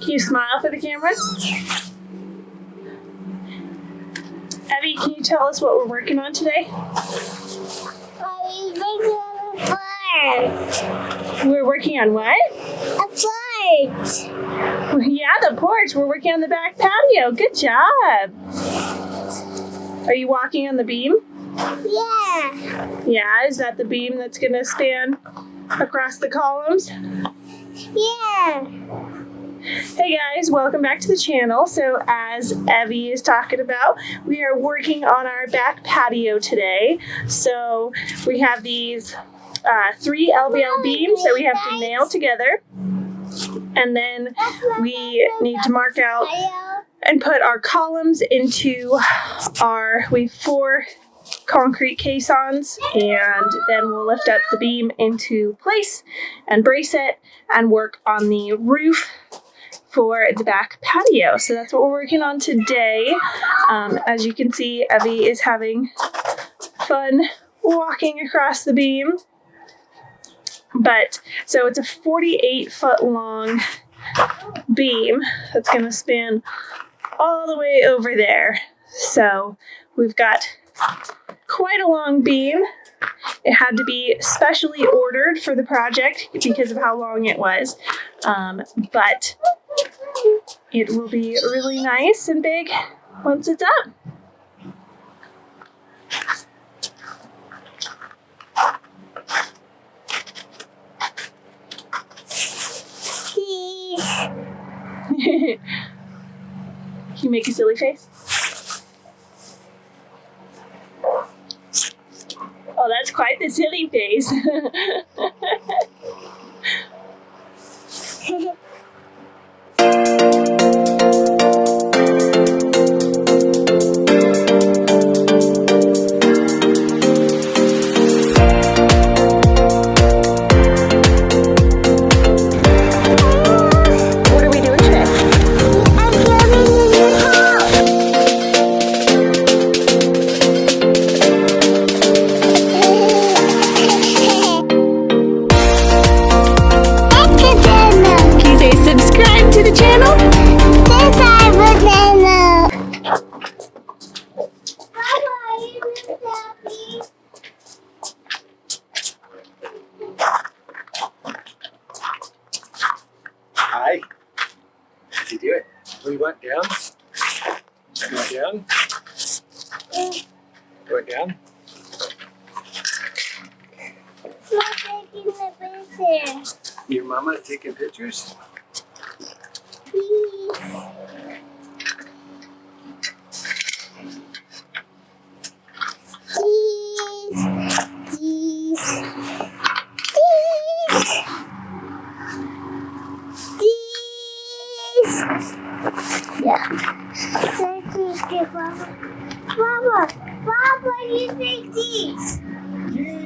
Can you smile for the camera? Evie, can you tell us what we're working on today? We're working on what? A porch. Yeah, the porch. We're working on the back patio. Good job. Are you walking on the beam? Yeah. Yeah, is that the beam that's going to span across the columns? Yeah. Hey guys, welcome back to the channel. So as Evie is talking about, we are working on our back patio today. So we have these 3 LVL beams that we have to nail together. And then we need to mark out and put our columns into we have 4 concrete caissons, and then we'll lift up the beam into place and brace it and work on the roof for the back patio. So that's what we're working on today. As you can see, Evie is having fun walking across the beam. So it's a 48-foot long beam that's going to span all the way over there. So we've got quite a long beam. It had to be specially ordered for the project because of how long it was. But it will be really nice and big once it's up. Can you make a silly face? Oh, that's quite the silly face. To the channel. Hi. How'd you do it? What do you want? Down? You want down? You want down? Taking the picture. Your mama taking pictures? Please. Yeah. Thank you, Papa. Papa, you say cheese. Cheese!